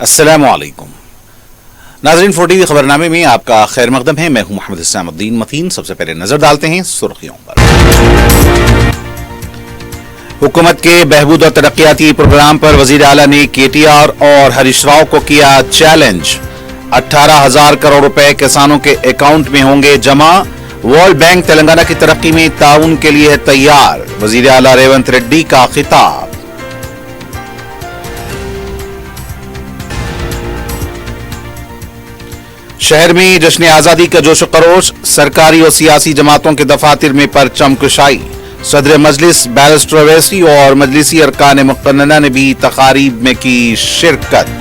अस्सलामुअलैकुम नाज़रीन, 4TV खबरनामे में आपका खैर मकदम है। मैं हूं मोहम्मद इस्लामुद्दीन मतीन। सबसे पहले नजर डालते हैं सुर्खियों पर। हुकूमत के बहबूद और तरक्याती प्रोग्राम पर वजीर आला ने केटीआर और हरीश राव को किया चैलेंज। 18,000 करोड़ रुपए किसानों के अकाउंट में होंगे जमा। वर्ल्ड बैंक तेलंगाना की तरक्की में ताउन के लिए है तैयार। वजीर आला रेवंत रेड्डी का खिताब। शहर में जश्न आजादी का जोश खरोश। सरकारी और सियासी जमातों के दफातर में परचम कुशाई। सदर मजलिस बैरिस्टर अवैसी और मजलिसी अरकान मुक़न्नना ने भी तकारीब में की शिरकत।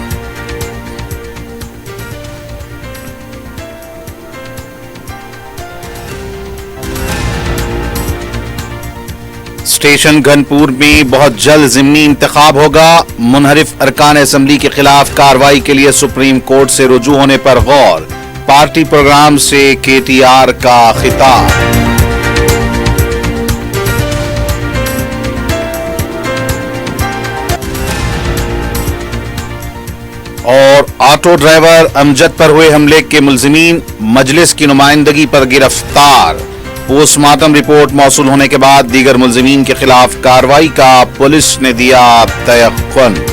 स्टेशन घनपुर में बहुत जल्द ज़िमनी इंतखाब होगा। मुनहरिफ अरकान असम्बली के खिलाफ कार्रवाई के लिए सुप्रीम कोर्ट से रुजू होने पर गौर। पार्टी प्रोग्राम से केटीआर का खिताब। और ऑटो ड्राइवर अमजद पर हुए हमले के मुलजिमीन मजलिस की नुमाइंदगी पर गिरफ्तार। पोस्टमार्टम रिपोर्ट मौसूल होने के बाद दीगर मुलजिमीन के खिलाफ कार्रवाई का पुलिस ने दिया तयक़्क़ुन।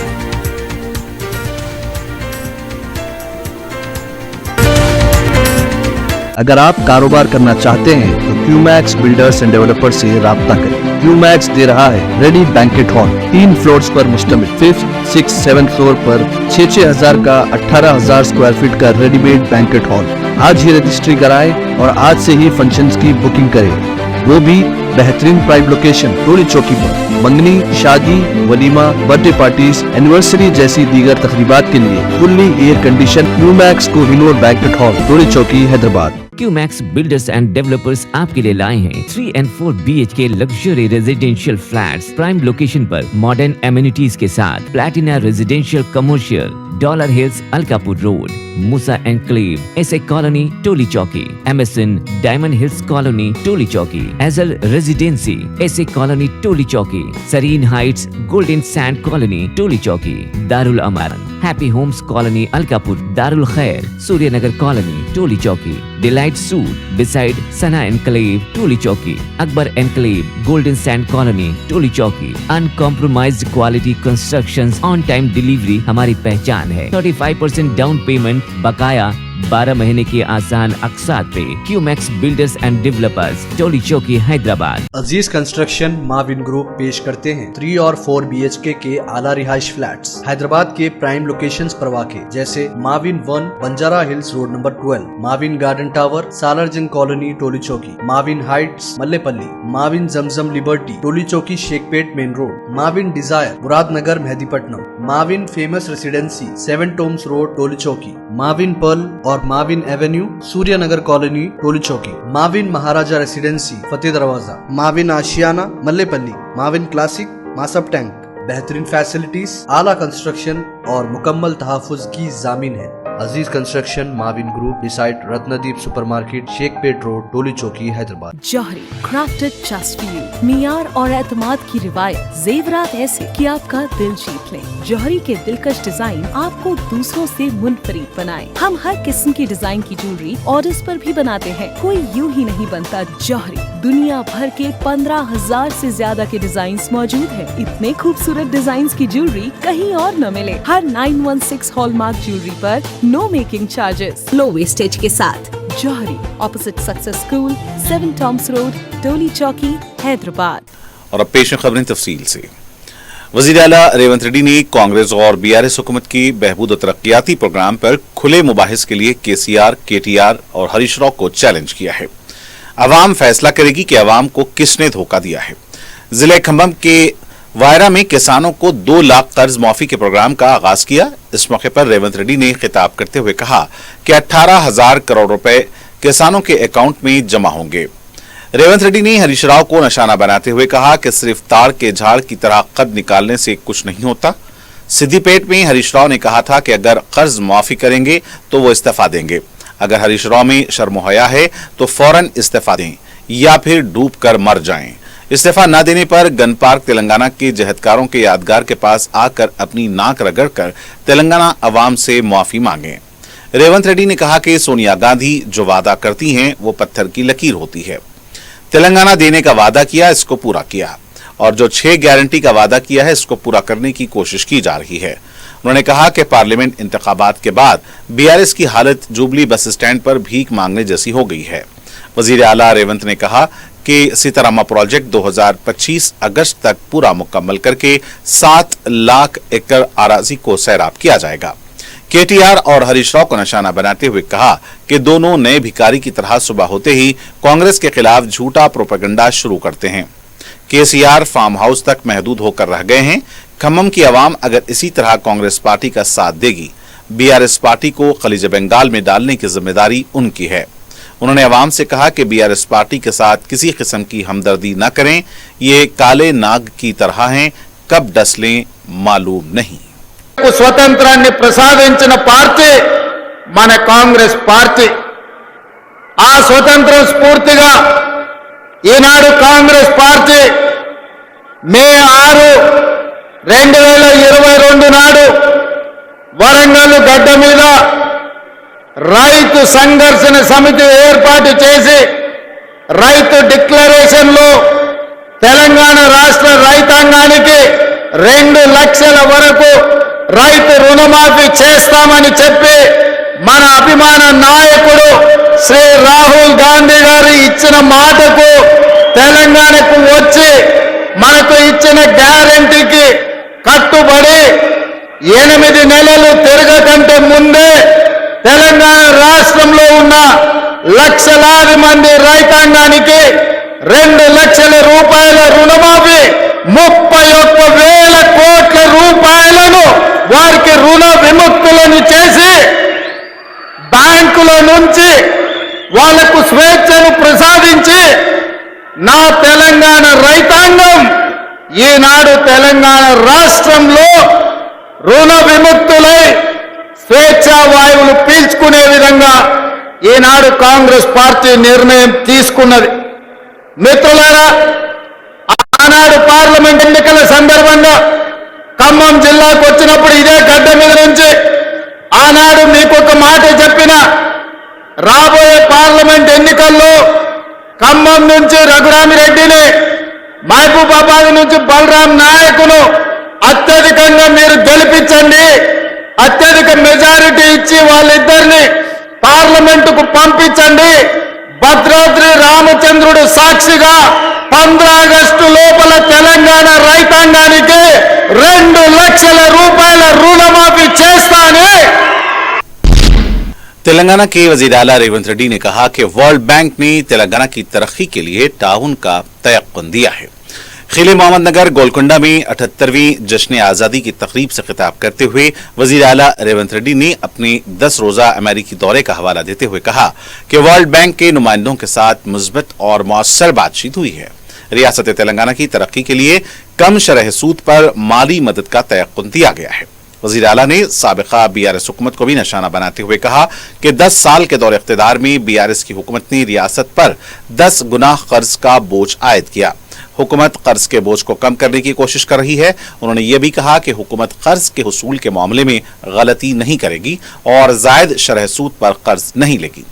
अगर आप कारोबार करना चाहते हैं तो क्यूमैक्स बिल्डर्स एंड डेवलपर्स से राब्ता करें। क्यूमैक्स दे रहा है रेडी बैंकेट हॉल 3 फ्लोर्स पर मुश्तमिल। 5th, 6th, 7th फ्लोर पर 6,000 का 18,000 स्क्वायर फीट का रेडीमेड बैंकेट हॉल। आज ही रजिस्ट्री कराएं और आज से ही फंक्शंस की बुकिंग करें, वो भी बेहतरीन प्राइम लोकेशन टोली चौकी पर। मंगनी, शादी, वलीमा, बर्थडे पार्टीज, एनिवर्सरी जैसी दीगर तकरीबात के लिए fully air condition Qmax Kohinoor banquet hall Toli Chowki Hyderabad. Qmax builders and developers आपके लिए लाए हैं 3 and 4 BHK luxury residential flats prime location पर मॉडर्न एमिनिटीज के साथ। Platina residential commercial, dollar hills Alkapur road, Moosa enclave, SA colony Toli Chowki, MSN diamond hills colony Toli Chowki, एजल residency SA colony Toli Chowki, Sareen heights golden sand colony Toli Chowki, Darul Aman happy homes colony Alkapur, Darul Khair Suryanagar colony Toli Chowki, delight suite beside Sana enclave Toli Chowki, Akbar enclave golden sand colony Toli Chowki. Uncompromised quality constructions, on time delivery हमारी पहचान है। 35% down payment बकाया, 12 महीने की आसान अक़सात पे। QMax builders and developers Toli Chowki Hyderabad. Aziz construction Mavin group पेश करते हैं 3 और 4 BHK के आला रिहाइश फ्लैट्स हैदराबाद के प्राइम लोकेशंस पर वाक़े, जैसे Mavin 1 Banjara hills road number 12, Mavin garden tower Salarjung colony Toli Chowki, Mavin heights Mallepally, Mavin Zamzam liberty Toli Chowki Shaikpet main road, Mavin desire Muradnagar Mehdipatnam, Mavin famous residency 7 tombs road Toli Chowki, Mavin pearl और Mavin avenue Suryanagar colony Toli Chowki, Mavin Maharaja residency Fateh Darwaza, Mavin Ashiana Mallepally, Mavin classic Masab tank. बेहतरीन फैसिलिटीज, आला कंस्ट्रक्शन और मुकम्मल तहफ़्फ़ुज़ की ज़ामीन है। Aziz construction Mavin group decide Ratnadeep supermarket Shaikpet road Toli Chowki Hyderabad. Jauhari crafted just for you, मियार और एतमाद की रिवायत, जेवरात ऐसे कि आपका दिल जीत ले। जौहरी के दिलकश डिजाइन आपको दूसरों से मुनफरिद बनाए। हम हर किस्म की डिजाइन की ज्वेलरी ऑर्डर्स पर भी बनाते हैं, कोई यूं ही नहीं बनता। जौहरी दुनिया भर के 15,000 से ज्यादा के डिजाइन मौजूद है। इतने खूबसूरत डिजाइन की ज्वेलरी कहीं और न मिले। हर 916 हॉलमार्क ज्वेलरी पर no making charges, low wastage के साथ। Jauhari opposite success school, 7 tombs road, Toli Chowki, Hyderabad. और अब पेश खबरें तफसील से। वजीर आला रेवंत रेड्डी ने कांग्रेस और BRS हुकूमत की बहबूद और तरक्याती प्रोग्राम पर खुले मुबाहिस के लिए KCR, KTR और हरीश राव को चैलेंज किया है। अवाम फैसला करेगी कि अवाम को किसने धोखा दिया है। जिले खम्भम के वायरा में किसानों को 2 लाख कर्ज माफी के प्रोग्राम का आगाज किया। इस मौके पर रेवंत रेड्डी ने खिताब करते हुए कहा कि 18,000 करोड़ रुपए किसानों के अकाउंट में जमा होंगे। रेवंत रेड्डी ने हरीश राव को निशाना बनाते हुए कहा कि सिर्फ ताड़ के झाड़ की तरह कद निकालने से कुछ नहीं होता। सिद्दीपेट में हरीश राव ने कहा था कि अगर कर्ज माफी करेंगे तो वो इस्तीफा देंगे। अगर हरीश राव में शर्म हया है तो फौरन इस्तीफा दें या फिर डूब कर मर जाएं। इस्तीफा न देने पर गन पार्क तेलंगाना के जहदकारों के यादगार के पास आकर अपनी नाक रगड़कर तेलंगाना अवाम से माफी मांगे। रेवंत रेड्डी ने कहा कि सोनिया गांधी जो वादा करती हैं वो पत्थर की लकीर होती है। तेलंगाना देने का वादा किया, इसको पूरा किया, और जो 6 गारंटी का वादा किया है इसको पूरा करने की कोशिश की जा रही है। उन्होंने कहा कि पार्लियामेंट इंतखाबात के बाद बीआरएस की हालत जुबली बस स्टैंड पर भीख मांगने जैसी हो गई है। वजीर आला रेवंत ने कहा कि सीतारामा प्रोजेक्ट 2025 अगस्त तक पूरा मुकम्मल करके 7 लाख एकड़ अराजी को सैराब किया जाएगा। केटीआर और हरीश राव को निशाना बनाते हुए कहा कि दोनों नए भिखारी की तरह सुबह होते ही कांग्रेस के खिलाफ झूठा प्रोपेगेंडा शुरू करते हैं। केसीआर फार्म हाउस तक महदूद होकर रह गए हैं। खम्मम की आवाम अगर इसी तरह कांग्रेस पार्टी का साथ देगी, बीआरएस पार्टी को खलीज बंगाल में डालने की जिम्मेदारी उनकी है। उन्होंने आवाम से कहा कि बीआरएस पार्टी के साथ किसी किस्म की हमदर्दी न करें, ये काले नाग की तरह हैं, कब डस लें मालूम नहीं। స్వతంత్రాన్ని ప్రసాదించిన పార్టీ మన కాంగ్రెస్ పార్టీ. ఆ స్వతంత్రం స్ఫూర్తిగా ఈనాడు కాంగ్రెస్ పార్టీ మే 6, 2022 నాడు వరంగల్ గడ్డ మీద రైతు సంఘర్షణ సమితి ఏర్పాటు చేసి రైతు డిక్లరేషన్ లో తెలంగాణ రాష్ట్ర రైతాంగానికి 2 లక్షల వరకు రైతు రుణమాఫీ చేస్తామని చెప్పి మన అభిమాన నాయకుడు శ్రీ రాహుల్ గాంధీ గారు ఇచ్చిన మాటకు తెలంగాణకు వచ్చి మనకు ఇచ్చిన గ్యారెంటీకి కట్టుబడి 8 నెలలు తిరగకంటే ముందే తెలంగాణ రాష్ట్రంలో ఉన్న లక్షలాది మంది రైతాంగానికి 2 లక్షల రూపాయల రుణమాఫీ 31,000 కోట్ల రూపాయలను వారికి రుణ విముక్తులను చేసి బ్యాంకుల నుంచి వాళ్లకు స్వేచ్ఛను ప్రసాదించి నా తెలంగాణ రైతాంగం ఈనాడు తెలంగాణ రాష్ట్రంలో రుణ విముక్తులై స్వేచ్ఛా వాయువులు పీల్చుకునే విధంగా ఈనాడు కాంగ్రెస్ పార్టీ నిర్ణయం తీసుకున్నది. మిత్రులారా, ఆనాడు పార్లమెంట్ ఎన్నికల సందర్భంగా ఖమ్మం జిల్లాకు వచ్చినప్పుడు ఇదే గడ్డ మీద నుంచి ఆనాడు మీకు ఒక మాట చెప్పిన, రాబోయే పార్లమెంట్ ఎన్నికల్లో ఖమ్మం నుంచి రఘురామిరెడ్డిని, మహబూబాబాద్ నుంచి బలరాం నాయకును అత్యధికంగా మీరు గెలిపించండి, అత్యధిక మెజారిటీ ఇచ్చి వాళ్ళిద్దరిని పార్లమెంటుకు పంపించండి, భద్రాద్రి రామచంద్రుడు సాక్షిగా 15 ఆగస్టు లోపల తెలంగాణ రైతాంగానికి 2 లక్షల రూపాయల రుణమాఫీ చేస్తానే। तेलंगाना के वजीर आला रेवंत रेड्डी ने कहा कि वर्ल्ड बैंक ने तेलंगाना की तरक्की के लिए ताउन का तयक्कुन दिया है। खिले मोहम्मद नगर गोलकुंडा में 78वीं जश्न आज़ादी की तकरीब से खिताब करते हुए वजीर आला रेवंत रेड्डी ने अपने 10 रोजा अमेरिकी दौरे का हवाला देते हुए कहा कि वर्ल्ड बैंक के नुमाइंदों के साथ मुस्बत और मौसर बातचीत हुई है। रियासत तेलंगाना की तरक्की के लिए कम शरह सूद पर माली मदद का तयक्कुन दिया गया है। वजीर आला ने साबिका बीआरएस हुकूमत को भी निशाना बनाते हुए कहा कि 10 साल के दौर इख्तिदार में बीआरएस की हुकूमत ने रियासत पर 10 गुना कर्ज का बोझ आयद किया। हुकूमत कर्ज के बोझ को कम करने की कोशिश कर रही है। उन्होंने यह भी कहा कि हुकूमत कर्ज के हुसूल के मामले में गलती नहीं करेगी और जायद शरह सूद पर कर्ज नहीं लेगी।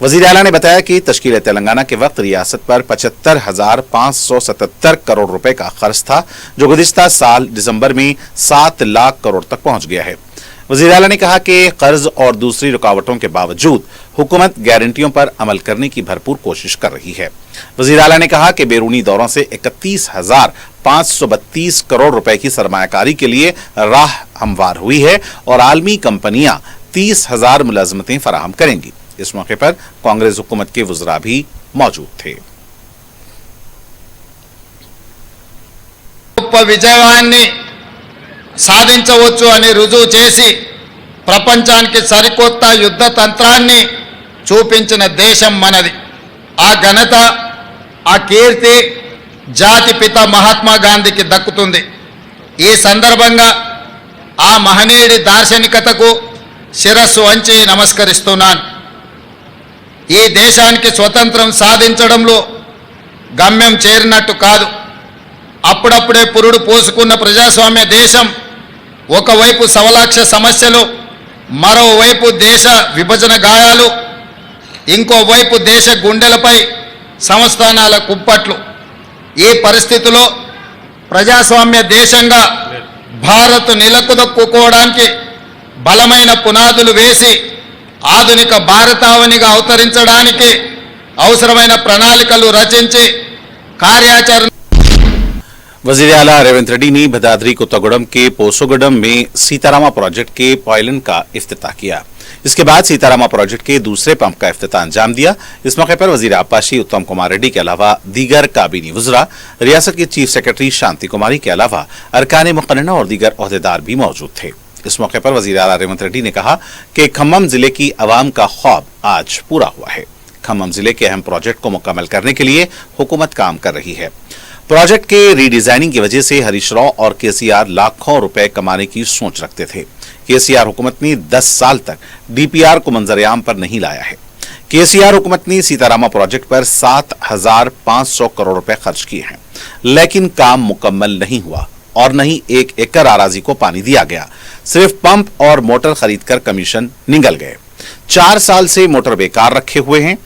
वजीर आला ने बताया कि तश्कील तेलंगाना के वक्त रियासत पर 75,577 करोड़ रुपए का खर्च था, जो गुज़िश्ता साल दिसंबर में 7 लाख करोड़ तक पहुंच गया है। वजीर आला ने कहा कि कर्ज और दूसरी रुकावटों के बावजूद हुकूमत गारंटियों पर अमल करने की भरपूर कोशिश कर रही है। वजीर आला ने कहा कि बैरूनी दौरों से 31,532 करोड़ रुपए की सरमायाकारी के लिए राह हमवार हुई है और आलमी कंपनियां 30,000 मुलाजमतें फराहम करेंगी। इस मौके पर कांग्रेस हुकूमत के वज़रा भी मौजूद थे। విజయాన్ని సాధించవచ్చు అని రుజువు చేసి ప్రపంచానికి సరికొత్త యుద్ధ తంత్రాన్ని చూపించిన దేశం మనది। ఆ ఘనత ఆ కీర్తి జాతిపిత మహాత్మా గాంధీకి దక్కుతుంది। ఈ సందర్భంగా ఆ మహనీయుడి దార్శనికతకు శిరస్సు వంచి నమస్కరిస్తున్నాను। ఈ దేశానికి స్వతంత్రం సాధించడంలో గమ్యం చేరినట్టు కాదు, అప్పుడప్పుడే పురుడు పోసుకున్న ప్రజాస్వామ్య దేశం ఒకవైపు సవలాక్ష సమస్యలు, మరోవైపు దేశ విభజన గాయాలు, ఇంకోవైపు దేశ గుండెలపై సంస్థానాల కుప్పట్లు. ఈ పరిస్థితిలో ప్రజాస్వామ్య దేశంగా భారత్ నిలకుదొక్కుకోవడానికి బలమైన పునాదులు వేసి ఆధునిక భారతావనిగా అవతరించడానికి అవసరమైన ప్రణాళికలు రచించి కార్యాచరణ. वजीर आला रेवंत रेड्डी ने भदादरी कोत्तागुडम के पोसोगुडम में सीतारामा प्रोजेक्ट के पायलन का इफ्तिताह किया। इसके बाद सीतारामा प्रोजेक्ट के दूसरे पंप का इफ्तिताह अंजाम दिया। इस मौके पर वजीर आबपाशी उत्तम कुमार रेड्डी के अलावा दीगर काबीनी वज़रा, रियासत के चीफ सेक्रेटरी शांति कुमारी के अलावा अरकान मुक़र्रना और दीगर ओहदेदार भी मौजूद थे। इस मौके पर वजीर आला रेवंत रेड्डी ने कहा कि खम्मम जिले की अवाम का ख्वाब आज पूरा हुआ है। खम्मम जिले के अहम प्रोजेक्ट को मुकम्मल करने के लिए हुकूमत काम कर रही है। प्रोजेक्ट के रीडिजाइनिंग की वजह से हरीश राव और केसीआर लाखों रुपए कमाने की सोच रखते थे। केसीआर हुकूमत ने 10 साल तक डीपीआर को मंजर-ए-आम पर नहीं लाया है। केसीआर हुकूमत ने सीतारामा प्रोजेक्ट पर 7,500 करोड़ रुपए खर्च किए हैं, लेकिन काम मुकम्मल नहीं हुआ और न ही 1 एकड़ अराजी को पानी दिया गया। सिर्फ पंप और मोटर खरीदकर कमीशन निगल गए। 4 साल से मोटर बेकार रखे हुए हैं।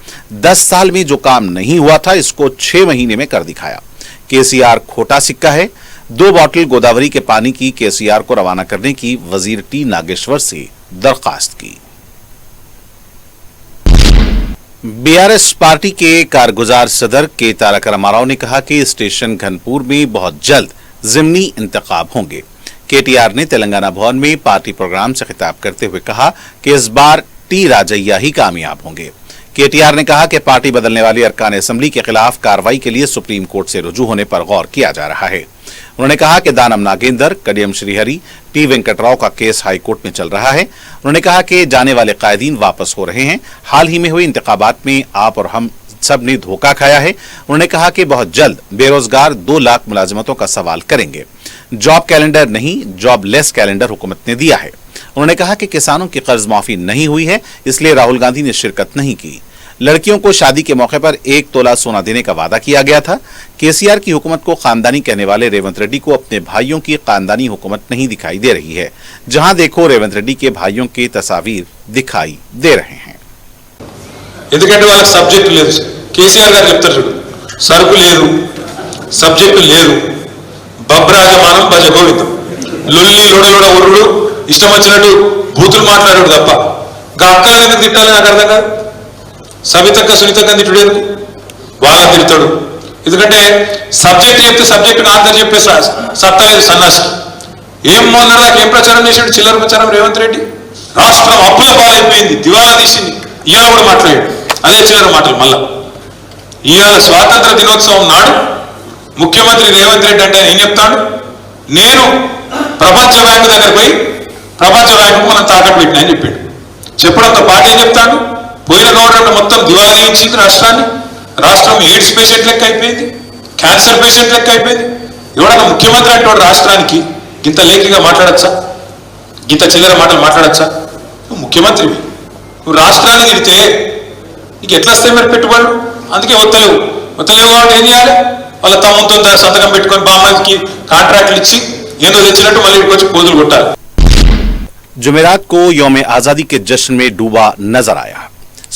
10 साल में जो काम नहीं हुआ था, इसको 6 महीने में कर दिखाया। केसीआर खोटा सिक्का है। 2 बॉटल गोदावरी के पानी की केसीआर को रवाना करने की वजीर टी नागेश्वर से दरखास्त की। बीआरएस पार्टी के कारगुजार सदर के तारक रामाराव ने कहा कि स्टेशन घनपुर में बहुत जल्द ज़िमनी इंतखाब होंगे। केटीआर ने तेलंगाना भवन में पार्टी प्रोग्राम से खिताब करते हुए कहा कि इस बार टी राजैया ही कामयाब होंगे। केटीआर ने कहा कि पार्टी बदलने वाली अरकान असेंबली के खिलाफ कार्रवाई के लिए सुप्रीम कोर्ट से रुजू होने पर गौर किया जा रहा है। उन्होंने कहा कि दानम नागेंद्र, कडियम श्रीहरि, टी वेंकटराव का केस हाई कोर्ट में चल रहा है। उन्होंने कहा कि जाने वाले कायदीन वापस हो रहे हैं। हाल ही में हुए इंतखाबात में आप और हम सब ने धोखा खाया है। उन्होंने कहा कि बहुत जल्द बेरोजगार 2 लाख मुलाजमतों का सवाल करेंगे। जॉब कैलेंडर नहीं, जॉब लेस कैलेंडर हुकूमत ने दिया है। उन्होंने कहा कि किसानों की कर्ज माफी नहीं हुई है, इसलिए राहुल गांधी ने शिरकत नहीं की। लड़कियों को शादी के मौके पर 1 तोला सोना देने का वादा किया गया था। केसीआर की हुकूमत को खानदानी कहने वाले रेवंत रेड्डी को अपने भाइयों की खानदानी हुकूमत नहीं दिखाई दे रही है। जहां देखो रेवंत रेड्डी के भाइयों के तस्वीर दिखाई दे रहे हैं। ఎందుకంటే వాళ్ళకి సబ్జెక్ట్ లేదు. కేసీఆర్ గారు చెప్తారు చూడు, సరుకు లేదు, సబ్జెక్టు లేదు, బబ్రాజమానం భజ గోవిందం, లొల్లి లోడలోడ ఉరుడు, ఇష్టం వచ్చినట్టు బూతులు మాట్లాడాడు తప్ప గా అక్కలను ఎందుకు తిట్టాలి నాకు అర్థం కాదు. సవితక్క సునీతక్క తిట్టుడు ఎందుకు? వాళ్ళని తిడతాడు. ఎందుకంటే సబ్జెక్ట్ చెప్తే సబ్జెక్టును ఆన్సర్ చెప్పే సత్తా లేదు సన్నాసి. ఏం మొన్నదాకా ఏం ప్రచారం చేశాడు? చిల్లర ప్రచారం రేవంత్ రెడ్డి. రాష్ట్రం అప్పుల పాలైపోయింది, దివాలా తీసింది. ఇవాళ కూడా మాట్లాడాడు అదే చిల్లర మాటలు. మళ్ళా ఇవాళ స్వాతంత్ర దినోత్సవం నాడు ముఖ్యమంత్రి రేవంత్ రెడ్డి అంటే ఏం చెప్తాడు? నేను ప్రపంచ బ్యాంకు దగ్గర పోయి ప్రపంచ బ్యాంకు మనం తాకట్టు పెట్టినా అని చెప్పాడు. చెప్పడంతో పాటు ఏం చెప్తాడు? పోయిన గవర్నమెంట్ మొత్తం దివాలా తీయించింది రాష్ట్రాన్ని. రాష్ట్రం ఎయిడ్స్ పేషెంట్ లెక్క అయిపోయింది, క్యాన్సర్ పేషెంట్ లెక్క అయిపోయింది. ఎవడన్నా ముఖ్యమంత్రి అంటే రాష్ట్రానికి గింత లేఖిగా మాట్లాడచ్చా? గింత చిల్లర మాటలు మాట్లాడచ్చా? నువ్వు ముఖ్యమంత్రివి, నువ్వు రాష్ట్రాన్ని తిడితే నీకు ఎట్లా వస్తాయి మరి పెట్టుబడులు? అందుకే వత్తలేవు కాబట్టి ఏం చేయాలి? వాళ్ళ తమ్ముతో సంతకం పెట్టుకొని బామ్మకి కాంట్రాక్ట్లు ఇచ్చి ఏదో తెచ్చినట్టు మళ్ళీ ఇక్కడికి వచ్చి పోజులు కొట్టాలి. जुमेरात को यौम आजादी के जश्न में डूबा नजर आया।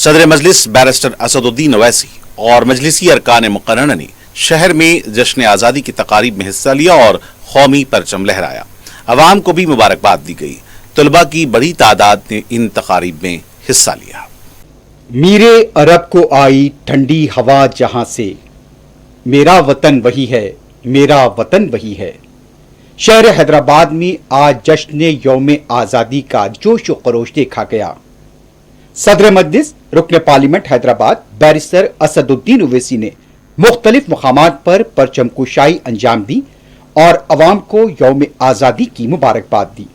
सदर मजलिस बैरिस्टर असदुद्दीन ओवैसी और मजलिसी अरकान मुक़र्रना ने शहर में जश्न आजादी की तकारीब में हिस्सा लिया और कौमी परचम लहराया। अवाम को भी मुबारकबाद दी गई। तलबा की बड़ी तादाद ने इन तकारीब में हिस्सा लिया। मीरे अरब को आई ठंडी हवा जहां से, मेरा वतन वही है, मेरा वतन वही है। शहर हैदराबाद में आज जश्न यौम आज़ादी का जोश व खरोश देखा गया। सदर मजलिस रुकन पार्लियामेंट हैदराबाद बैरिस्टर असदुद्दीन ओवैसी ने मुख्तलिफ मकामात पर परचम कुशाई अंजाम दी और अवाम को यौम आज़ादी की मुबारकबाद दी।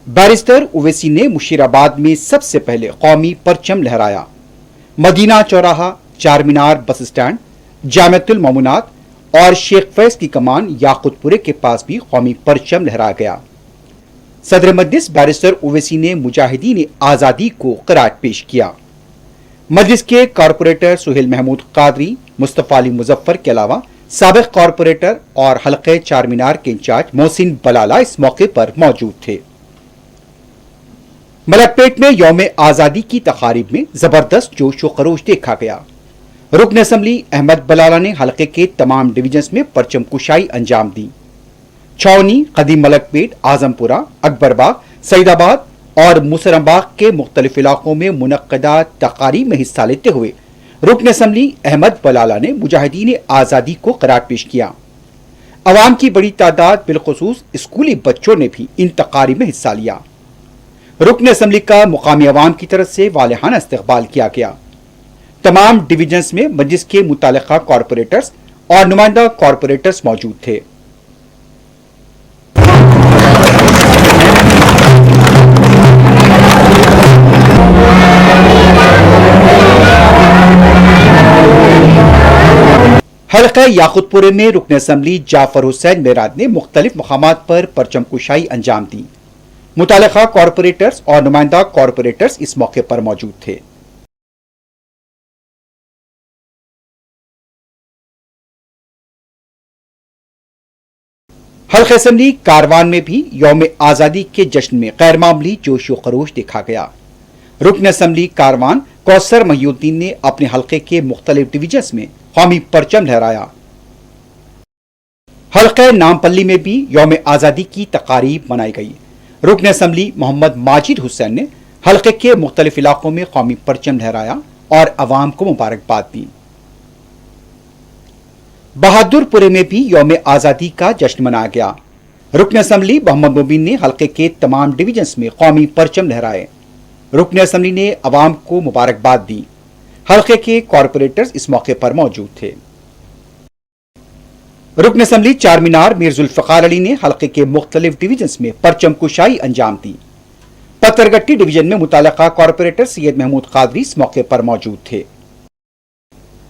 बैरिस्टर ओवैसी ने मुशीराबाद में सबसे पहले कौमी परचम लहराया। मदीना चौराहा, चार मीनार बस स्टैंड, जामियातुल मौमुनात और शेख फैज की कमान याकुतपुरे के पास भी कौमी परचम लहराया गया। सदर मजलिस बैरिस्टर ओवैसी ने मुजाहिदीन आज़ादी को क़रार पेश किया। मजलिस के कारपोरेटर सुहेल महमूद कादरी, मुस्तफ़ा अली मुजफ्फर के अलावा साबिक कॉरपोरेटर और हल्के चार मीनार के इंचार्ज मोहसिन बलाला इस मौके पर मौजूद थे। मलकपेट में यौम आजादी की तकारीब में जबरदस्त जोश व खरोश देखा गया। रुकन असम्बली अहमद बलाला ने हल्के के तमाम डिवीजन्स में परचम कुशाई अंजाम दी। छावनी, कदीम मलकपेट, आजमपुरा, अकबरबाग, सईदाबाद और मुसरमबाग के मुख्तलिफ इलाकों में मुनक्कदा तकारीब में हिस्सा लेते हुए रुकन असम्बली अहमद बलाला ने मुजाहिदीन आज़ादी को करार पेश किया। अवाम की बड़ी तादाद बिलखुसूस स्कूली बच्चों ने भी इन तकारीब में हिस्सा लिया। रुकन असम्बली का मुकामी अवाम की तरफ से वालिहाना इस्तकबाल किया गया। तमाम डिवीजन्स में मजलिस के मुतालिका कॉरपोरेटर्स और नुमाइंदा कॉरपोरेटर्स मौजूद थे। हल्का याकुतपुरे में रुकन असम्बली जाफर हुसैन मेराद ने मुख्तलिफ मकामात पर परचम कुशाई अंजाम दी। मुतालिका कॉरपोरेटर्स और नुमाइंदा कॉरपोरेटर्स इस मौके पर मौजूद थे। हल्का असम्बली कारवान में भी यौम आजादी के जश्न में गैर मामूली जोश व खरोश देखा गया। रुकन असम्बली कारवान कौसर महिउद्दीन ने अपने हल्के के मुख्तलिफ डिवीजन्स में कौमी परचम लहराया। हल्का नामपल्ली में भी यौम आजादी की तकारीब मनाई गई। रुकन असम्बली मोहम्मद माजिद हुसैन ने हल्के के मुख्तलिफ इलाकों में कौमी परचम लहराया और अवाम को मुबारकबाद दी। बहादुरपुरे में भी यौम आजादी का जश्न मनाया गया। रुकन असम्बली मोहम्मद मुबीन ने हल्के के तमाम डिवीजन्स में कौमी परचम लहराए। रुकन असम्बली ने अवाम को मुबारकबाद दी। हल्के के कॉरपोरेटर्स इस मौके पर मौजूद थे। रुकन असम्बली चार मीनार मीर जुल्फकार अली ने हल्के के मुख्तलिफ डिवीजन्स में परचम कुशाई अंजाम दी। पत्थरगट्टी डिवीजन में मुतालिका कॉरपोरेटर सैयद महमूद कादरी इस मौके पर मौजूद थे।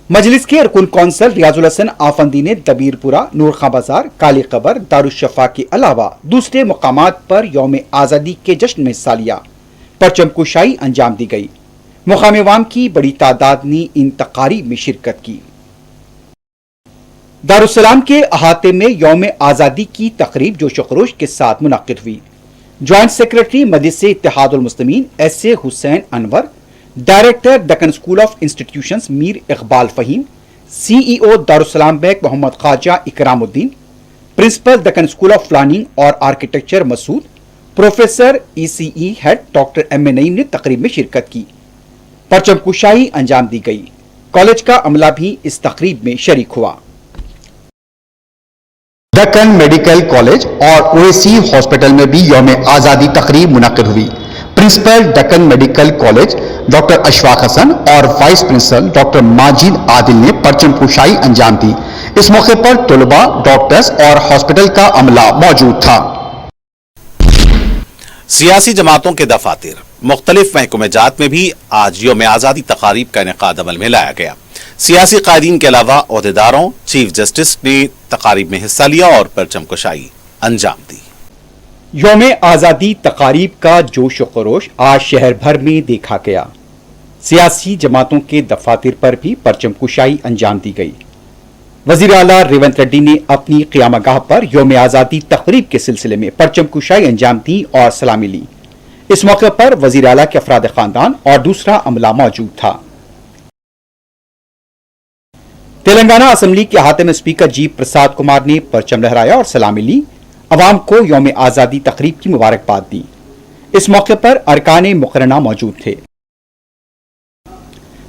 मजलिस के अरकुन कौंसल रियाजुल हसन आफंदी ने दबीरपुरा, नूर खां बाजार, काली कबर, दारुशफा के अलावा दूसरे मुकामात पर यौम आजादी के जश्न में हिस्सा लिया। परचम कुशाई अंजाम दी गई। मुकामी अवाम की बड़ी तादाद ने इन तकारीब में शिरकत की। दारुस्सलाम के अहाते में यौम आजादी की तकरीब जोश खरोश के साथ मुनक्किद हुई। Joint secretary Majlis Ittehadul Muslimeen SA. Hussain Anwar, director Deccan school of institutions Mir Iqbal Faheem, CEO Darussalam bank Mohammed Khwaja Ikramuddin, principal Deccan school of planning और architecture Masood, professor ECE head doctor M A Naeem ने तकरीब में शिरकत की। परचम कुशाई अंजाम दी गई। कॉलेज का अमला भी इस तकरीब में शरीक हुआ। दक्कन मेडिकल कॉलेज और ओएसी हॉस्पिटल में भी यौम आजादी तकरीब मुनक्किद हुई। Principal Deccan medical college doctor Ashfaq Hasan और vice principal doctor Majid Adil ने परचम कुशाई अंजाम दी। इस मौके पर तलबा, डॉक्टर्स और हॉस्पिटल का अमला मौजूद था। सियासी जमातों के दफातर मुख्तलिफ महकमेजात में भी आज यौम आज़ादी तकारीब का इनेकाद अमल में लाया गया। सियासी कायदीन के अलावा ओहदेदारों, चीफ जस्टिस ने तकारीब में हिस्सा लिया और परचम कुशाई अंजाम दी। यौम आज़ादी तकारीब का जोश व खरोश आज शहर भर में देखा गया। सियासी जमातों के दफातर पर भी परचम कुशाई अंजाम दी गई। वजीर आला रेवंत रेड्डी ने अपनी क़ियामगाह पर यौम आज़ादी तकरीब के सिलसिले में परचम कुशाई अंजाम दी और सलामी ली। इस मौके पर वजीर आला के अफराद खानदान और दूसरा अमला मौजूद था। तेलंगाना असेंबली के अहाते में स्पीकर जी प्रसाद कुमार ने परचम लहराया और सलामी ली। अवाम को यौम आज़ादी तकरीब की मुबारकबाद दी। इस मौके पर अरकान मुकर्रना मौजूद थे।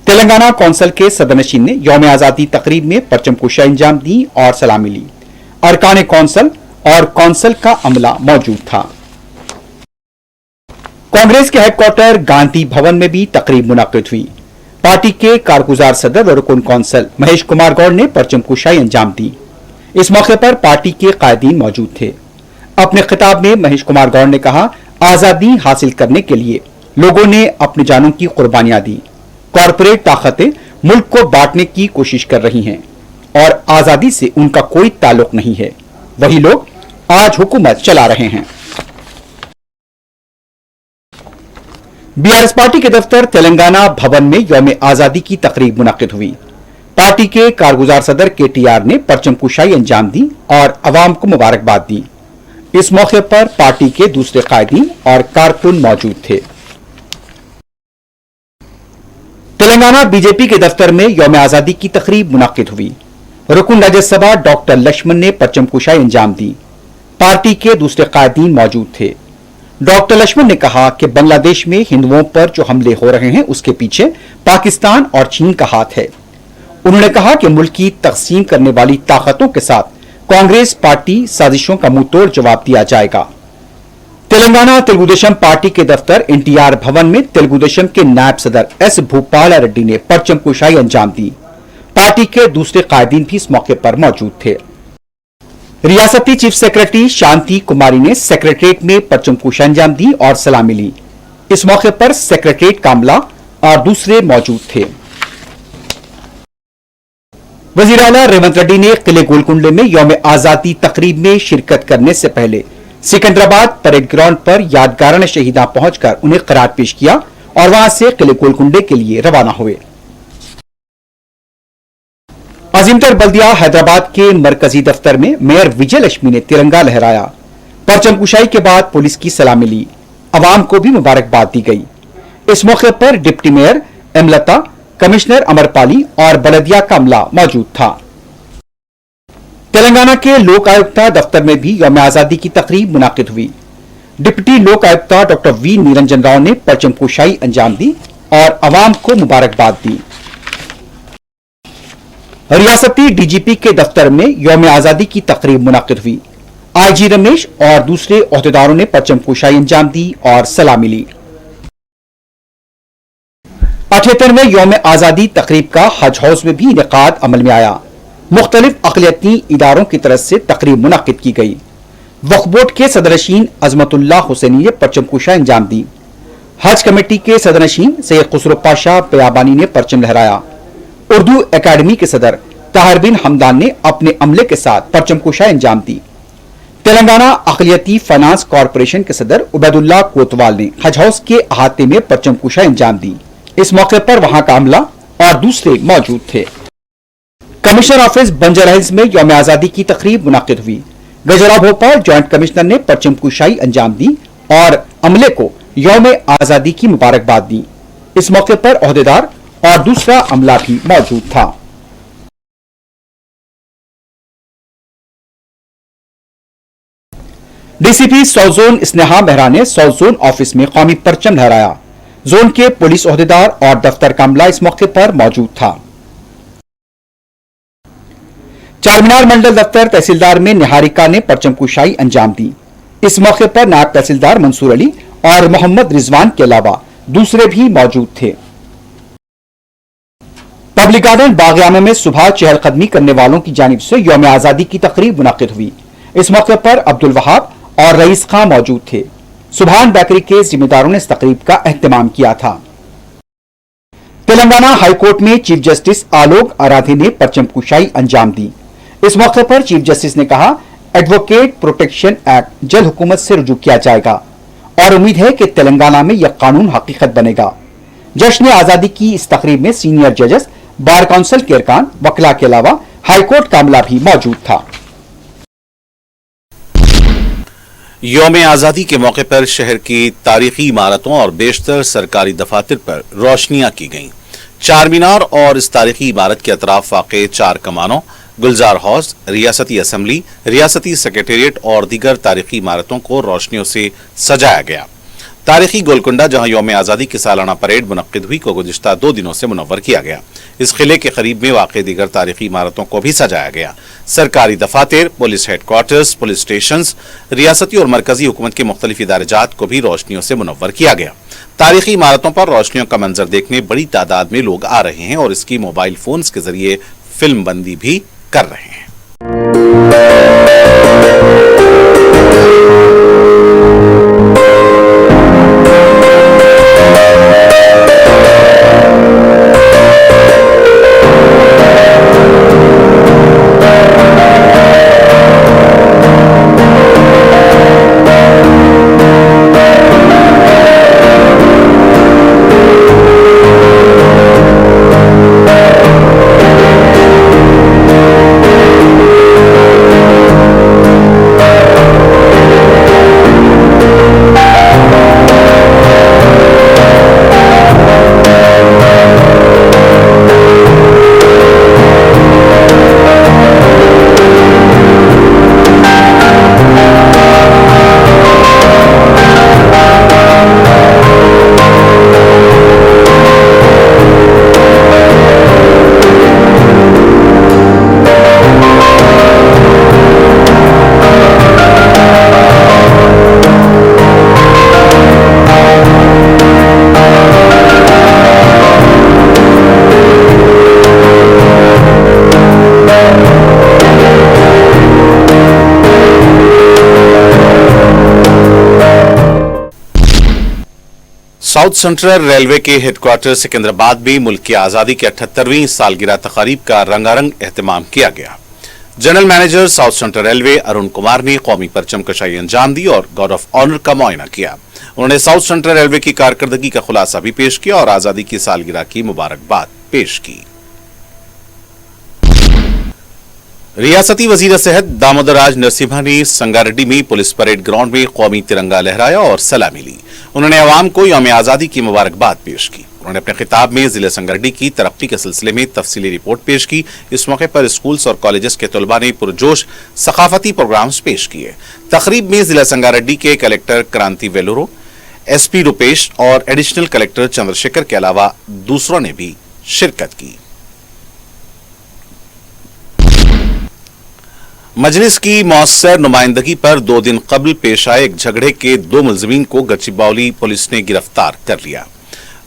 तेलंगाना कौंसिल के सदरनशीन ने यौम आज़ादी तकरीब में परचम कुशाई अंजाम दी और सलामी ली। अरकान कौंसिल और कौंसिल का अमला मौजूद था। कांग्रेस के हेडक्वार्टर गांधी भवन में भी तकरीब मुनक्किद हुई। पार्टी के कारगुजार सदर और रुकन कौंसिल महेश कुमार गौड़ ने परचम कुशाई अंजाम दी। इस मौके पर पार्टी के कायदीन मौजूद थे। अपने खिताब में महेश कुमार गौड़ ने कहा, आजादी हासिल करने के लिए लोगों ने अपनी जानों की कुर्बानियां दी। कॉरपोरेट ताकतें मुल्क को बांटने की कोशिश कर रही हैं और आजादी से उनका कोई ताल्लुक नहीं है। वही लोग आज हुकूमत चला रहे हैं। बीआरएस पार्टी के दफ्तर तेलंगाना भवन में यौम आजादी की तकरीब मुनक्किद हुई। पार्टी के कारगुजार सदर केटीआर ने परचम कुशाई अंजाम दी और अवाम को मुबारकबाद दी। इस मौके पर पार्टी के दूसरे कायदीन और कारकुन मौजूद थे। तेलंगाना बीजेपी के दफ्तर में यौम आजादी की तकरीब मुनाकिद हुई। रुकन राज्यसभा डॉक्टर लक्ष्मण ने परचम कुशाई अंजाम दी। पार्टी के दूसरे कायदीन मौजूद थे। डॉक्टर लक्ष्मण ने कहा कि बांग्लादेश में हिंदुओं पर जो हमले हो रहे हैं उसके पीछे पाकिस्तान और चीन का हाथ है। उन्होंने कहा कि मुल्क की तकसीम करने वाली ताकतों के साथ कांग्रेस पार्टी साजिशों का मुंहतोड़ जवाब दिया जाएगा। तेलंगाना तेलुगु देशम पार्टी के दफ्तर एनटीआर भवन में तेलुगु देशम के नायब सदर एस भूपाल रेड्डी ने परचम कुशाई अंजाम दी। पार्टी के दूसरे कायदीन भी इस मौके पर मौजूद थे। रियासती चीफ सेक्रेटरी शांति कुमारी ने सेक्रेटरीट में परचम कुशाई अंजाम दी और सलामी ली। इस मौके पर सेक्रेटरीट कामला और दूसरे मौजूद थे। वजीर आला रेवंत रेड्डी ने किले गोलकुंडे में यौम आजादी तकरीब में शिरकत करने से पहले सिकंदराबाद परेड ग्राउंड पर यादगारान शहीदा पहुंचकर उन्हें खराज पेश किया और वहां से किले गोलकुंडे के लिए रवाना हुए। अजीमतर बल्दिया हैदराबाद के मरकजी दफ्तर में मेयर विजय लक्ष्मी ने तिरंगा लहराया। परचम कुशाई के बाद पुलिस की सलामी ली। अवाम को भी मुबारकबाद दी गई। इस मौके पर डिप्टी मेयर एमलता, कमिश्नर अमरपाली और बलदिया का अमला मौजूद था। तेलंगाना के लोक आयुक्ता दफ्तर में भी यौम आजादी की तकरीब मुनाकिद हुई। डिप्टी लोक आयुक्ता डॉक्टर वी निरंजन राव ने परचम कुशाई अंजाम दी और अवाम को मुबारकबाद दी। रियासती डीजीपी के दफ्तर में यौम आजादी की तकरीब मुनाकिद हुई। आईजी रमेश और दूसरे ओहदेदारों ने परचम कुशाई अंजाम दी और सलामी ली। 78वें यौम आजादी तकरीब का हज हाउस में भी इनेकाद अमल में आया। मुख्तलिफ अक़लियती इदारों की तरफ से तकरीब मुनाकिद की गई। वक्फ बोर्ड के सदरनशीन अजमतुल्लाह हुसैनी ने परचम कुशाई अंजाम दी। हज कमेटी के सदरनशीन सैयद खुसरो पाशा बयाबानी ने परचम लहराया। उर्दू एकेडमी के सदर ताहिर बिन हमदान ने अपने अमले के साथ परचम कुशाई अंजाम दी। तेलंगाना अक़लियती फाइनेंस कॉरपोरेशन के सदर उबैदुल्लाह कोतवाल ने हज हाउस के अहाते में परचम कुशाई अंजाम दी। इस मौके पर वहां का अमला और दूसरे मौजूद थे। कमिश्नर ऑफिस बंजारा हिल्स में यौम आजादी की तकरीब मुनाकिद हुई। गजरा भोपाल ज्वाइंट कमिश्नर ने परचम कुशाई अंजाम दी और अमले को यौम आजादी की मुबारकबाद दी। इस मौके पर ओहदेदार और दूसरा अमला भी मौजूद था। DCP south zone Sneha Mehra ने साउथ जोन ऑफिस में कौमी परचम लहराया। जोन के पुलिस ओहदेदार और दफ्तर का अमला इस मौके पर मौजूद था। चारमीनार मंडल दफ्तर तहसीलदार में निहारिका ने परचम कुशाई अंजाम दी। इस मौके पर नायब तहसीलदार मंसूर अली और मोहम्मद रिजवान के अलावा दूसरे भी मौजूद थे। पब्लिक गार्डन बागयामा में सुबह चहलकदमी करने वालों की जानिब से यौम आजादी की तकरीब मुनाकिद हुई। इस मौके पर अब्दुल वहाब और रईस खान मौजूद थे। सुभान बेकरी के जिम्मेदारों ने इस तकरीब का एहतमाम किया था। तेलंगाना हाईकोर्ट में चीफ जस्टिस आलोक आराधे ने परचम कुशाई अंजाम दी। इस मौके पर चीफ जस्टिस ने कहा, एडवोकेट प्रोटेक्शन एक्ट जल्द हुकूमत से रुजू किया जाएगा और उम्मीद है कि तेलंगाना में यह कानून हकीकत बनेगा। जश्न आजादी की इस तकरीब में सीनियर जजेस, बार काउंसिल के अरकान, वकला के अलावा हाईकोर्ट का अमला भी मौजूद था। यौम आजादी के मौके पर शहर की तारीखी इमारतों और बेशतर सरकारी दफातर पर रोशनियां की गईं। चार मीनार और इस तारीखी इमारत के अतराफ वाक़े चार कमानों, गुलजार हाउस, रियासती असम्बली, रियासती सेक्रेटेरिएट और दीगर तारीखी इमारतों को रोशनियों से सजाया गया। तारीखी गोलकुंडा, जहां यौम आजादी की सालाना परेड मुनक्किद हुई, को गुज़िश्ता 2 दिनों से मुनव्वर किया गया। इस किले के करीब में वाक़े दीगर तारीखी इमारतों को भी सजाया गया। सरकारी दफातर, पुलिस हेडक्वार्टर्स, पुलिस स्टेशन, रियासती और मरकजी हुकूमत के मुख्तलिफ इदारेजात को भी रोशनियों से मुनव्वर किया गया। तारीखी इमारतों पर रोशनियों का मंजर देखने बड़ी तादाद में लोग आ रहे हैं और इसकी मोबाइल फोन्स के जरिए फिल्म बंदी भी कर रहे हैं। साउथ सेंट्रल रेलवे के हेडक्वार्टर सिकंदराबाद में मुल्क की आजादी की 78वीं सालगिरह तकारीब का रंगारंग एहतमाम किया गया। General manager south central railway Arun Kumar ने कौमी परचम कशाई अंजाम दी और गार्ड ऑफ ऑनर का मुआयना किया। उन्होंने साउथ सेंट्रल रेलवे की कारकर्दगी का खुलासा भी पेश किया और आजादी की सालगिरह की मुबारकबाद पेश की। रियासती वजीर सेहत दामोदर राज नरसिम्हा ने संगारेड्डी में पुलिस परेड ग्राउंड में कौमी तिरंगा लहराया और सलामी ली। उन्होंने अवाम को यौम आजादी की मुबारकबाद पेश की। उन्होंने अपने खिताब में जिले संगारेड्डी की तरक्की के सिलसिले में तफसीली रिपोर्ट पेश की। इस मौके पर स्कूल्स और कॉलेजेस के तलबा ने पुरजोश सकाफती प्रोग्राम्स पेश किए। तकरीब में जिला संगारेड्डी के कलेक्टर क्रांति वेलुरो, एसपी रुपेश और एडिशनल कलेक्टर चंद्रशेखर के अलावा दूसरों ने भी शिरकत की। मजलिस की मौसर नुमाइंदगी पर 2 दिन कबल पेश आए एक झगड़े के 2 मुलजिमीन को गच्चीबौली पुलिस ने गिरफ्तार कर लिया।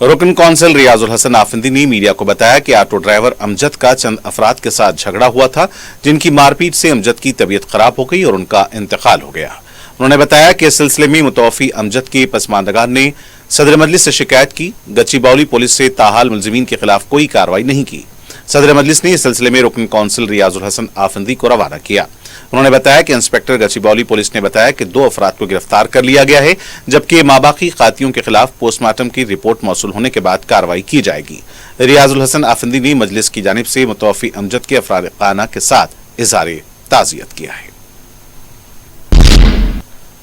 रुकन कौंसिल रियाजुल हसन आफंदी ने मीडिया को बताया कि ऑटो ड्राइवर अमजद का चंद अफराद के साथ झगड़ा हुआ था, जिनकी मारपीट से अमजद की तबीयत खराब हो गई और उनका इंतकाल हो गया। उन्होंने बताया कि इस सिलसिले में मुतवफी अमजद के पसमानदगान ने सदर मजलिस से शिकायत की। गच्चीबौली पुलिस से ताहाल मुलजिमीन के खिलाफ कोई कार्रवाई नहीं की। सदर मजलिस ने इस सिलसिले में रुकन कौंसिल रियाजुल हसन आफंदी को रवाना किया। उन्होंने बताया कि इंस्पेक्टर गच्चीबौली पुलिस ने बताया कि 2 अफराद को गिरफ्तार कर लिया गया है, जबकि माबाकी कातियों के खिलाफ पोस्टमार्टम की रिपोर्ट मौसूल होने के बाद कार्रवाई की जाएगी। रियाजुल हसन आफंदी ने मजलिस की जानिब से मुतवफी अमजद के अफराद-ए-खाना के साथ इज़हार ताज़ियत किया है।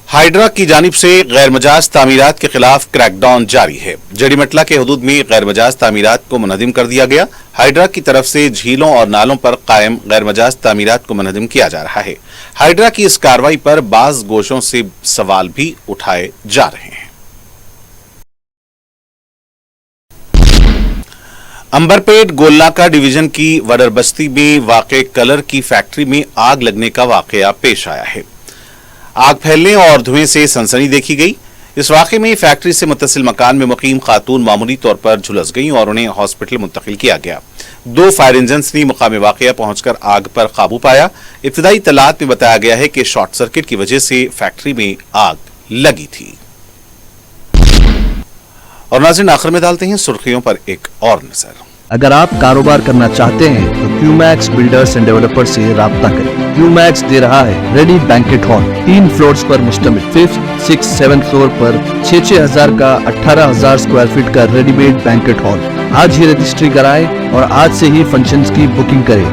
हाइड्रा की जानिब से गैर मजाज तामीरात के खिलाफ क्रैकडाउन जारी है। जड़ीमटला के हदूद में गैर मजाज तामीरात को मुनहदिम कर दिया गया। हाइड्रा की तरफ से झीलों और नालों पर कायम गैर मजाज तामीरात को मुनहदिम किया जा रहा है। हाइड्रा की इस कार्रवाई पर बाज गोशों से सवाल भी उठाए जा रहे हैं। अंबरपेट गोलनाका डिवीजन की वडर बस्ती में वाक़े कलर की फैक्ट्री में आग लगने का वाकया पेश आया है। आग फैलने और धुएं से सनसनी देखी गई। इस वाक़े में फैक्ट्री से मुत्तसिल मकान में मुकीम खातून मामूली तौर पर झुलस गईं और उन्हें हॉस्पिटल मुंतकिल किया गया। 2 फायर इंजन्स ने मुकाम वाक़या पहुंचकर आग पर काबू पाया। इब्तिदाई इत्तलात में बताया गया है कि शॉर्ट सर्किट की वजह से फैक्ट्री में आग लगी थी। और नाज़रीन, आखिर में डालते हैं सुर्खियों पर एक और नजर। अगर आप कारोबार करना चाहते हैं तो क्यूमैक्स बिल्डर्स एंड डेवलपर्स से राब्ता करें। क्यूमैक्स दे रहा है रेडी बैंकेट हॉल 3 फ्लोर्स पर मुश्तमिल। 5th, 6th, 7th फ्लोर पर 6,000 का 18,000 स्क्वायर फीट का रेडीमेड बैंकेट हॉल। आज ही रजिस्ट्री कराएं और आज से ही फंक्शंस की बुकिंग करें,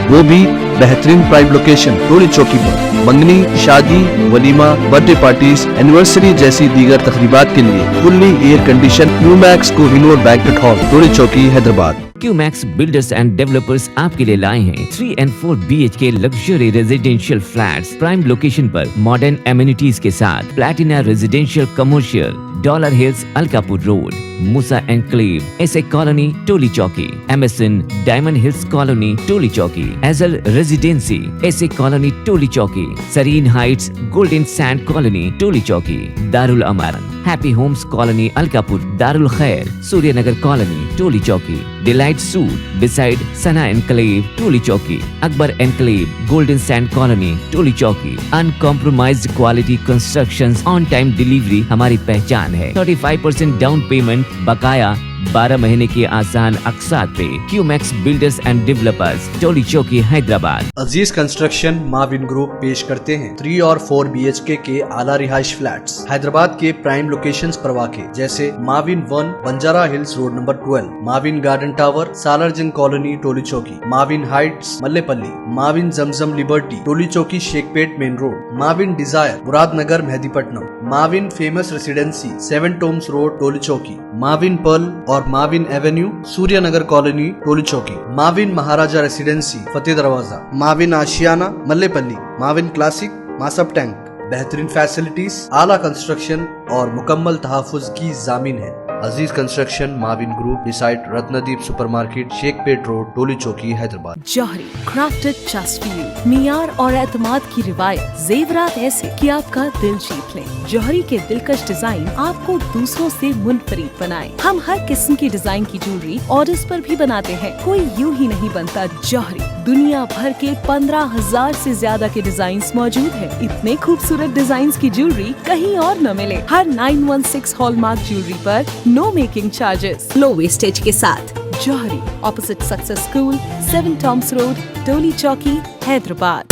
वो भी बेहतरीन प्राइम लोकेशन टोली चौकी पर। मंगनी, शादी, वलीमा, बर्थडे पार्टीज, एनिवर्सरी जैसी दीगर तकरीबात के लिए fully air condition Qmax Kohinoor banquet hall Toli Chowki Hyderabad. Qmax builders and developers आपके लिए लाए हैं 3 and 4 BHK luxury residential flats prime location पर मॉडर्न एमिनिटीज के साथ। Platina residential commercial, dollar hills Alkapur road, Moosa enclave, SA colony Toli Chowki, MSN diamond hills colony Toli Chowki, एजल residency SA colony Toli Chowki, Sareen heights golden sand colony Toli Chowki, Darul Aman happy homes colony Alkapur, Darul Khair Suryanagar colony Toli Chowki, delight suite beside Sana enclave Toli Chowki, Akbar enclave golden sand colony Toli Chowki. Uncompromised quality constructions, on time delivery हमारी पहचान है। 35% down payment, बकाया 12 महीने के आसान अक़सात पे। QMax builders and developers Toli Chowki Hyderabad. Aziz construction Mavin group पेश करते हैं 3 और 4 BHK के आला रिहाइश फ्लैट्स हैदराबाद के प्राइम लोकेशंस पर वाक़े, जैसे Mavin 1 Banjara hills road number 12, Mavin garden tower Salarjung colony Toli Chowki, Mavin heights Mallepally, Mavin Zamzam liberty Toli Chowki Shaikpet main road, Mavin desire Muradnagar Mehdipatnam, Mavin famous residency 7 tombs road Toli Chowki, Mavin pearl और Mavin avenue Suryanagar colony Toli Chowki, Mavin Maharaja residency Fateh Darwaza, Mavin Ashiana Mallepally, Mavin classic Masab tank. बेहतरीन फैसिलिटीज, आला कंस्ट्रक्शन और मुकम्मल तहफ़्फ़ुज़ की ज़ामीन है। Aziz construction Mavin group beside Ratnadeep supermarket Shaikpet road Toli Chowki Hyderabad. Jauhari crafted just for you, मियार और एतमाद की रिवायत, जेवरात ऐसे कि आपका दिल जीत ले। जौहरी के दिलकश डिजाइन आपको दूसरों से मुनफरिद बनाए। हम हर किस्म की डिजाइन की ज्वेलरी ऑर्डर्स पर भी बनाते हैं, कोई यूं ही नहीं बनता। जौहरी दुनिया भर के 15,000 से ज्यादा के डिजाइन्स मौजूद हैं। इतने खूबसूरत डिजाइन्स की ज्वेलरी कहीं और न मिले। हर 916 हॉलमार्क ज्वेलरी पर no making charges, low wastage के साथ। Jauhari, opposite success school, 7 tombs road, Toli Chowki, Hyderabad.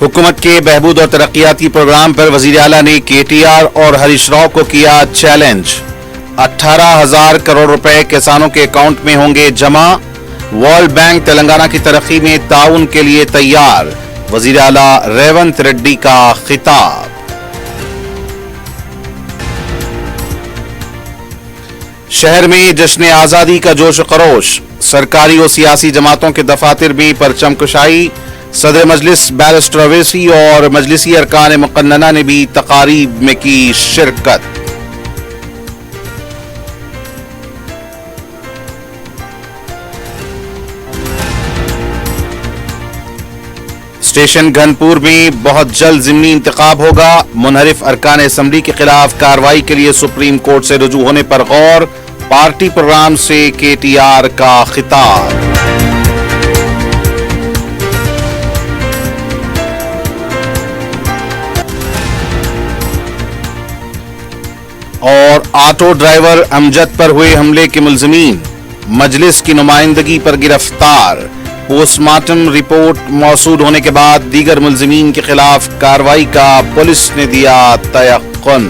हुकूमत के बहबूद और तरक्याती प्रोग्राम पर वजीर आला ने KTR और हरीश राव को किया चैलेंज। 18,000 करोड़ रुपए किसानों के अकाउंट में होंगे जमा। वर्ल्ड बैंक तेलंगाना की तरक्की में ताउन के लिए तैयार, वजीर आला रेवंत रेड्डी का खिताब। शहर में जश्न आजादी का जोश खरोश, सरकारी और सियासी जमातों के दफातर में परचम कुशाई। सदर मजलिस बैरिस्टर अवैसी और मजलिसी अरकान मुकन्नना ने भी तकारीब में की शिरकत। स्टेशन घनपुर में बहुत जल्द ज़िमनी इंतखाब होगा। मुनहरिफ अरकान असम्बली के खिलाफ कार्रवाई के लिए सुप्रीम कोर्ट से रुजू होने पर गौर। पार्टी प्रोग्राम से KTR का खिताब। और ऑटो ड्राइवर अमजद पर हुए हमले के मुल्जिमीन मजलिस की नुमाइंदगी पर गिरफ्तार। पोस्टमार्टम रिपोर्ट मौसूल होने के बाद दीगर मुल्जिमीन के खिलाफ कार्रवाई का पुलिस ने दिया तयक्कुन।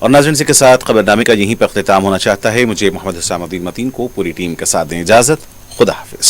और नाज़रीन के साथ खबरनामे का यहीं पर इख्तिताम होना चाहता है। मुझे मोहम्मद हुसैन मतीन को पूरी टीम के साथ दें इजाजत। खुदा हाफिज।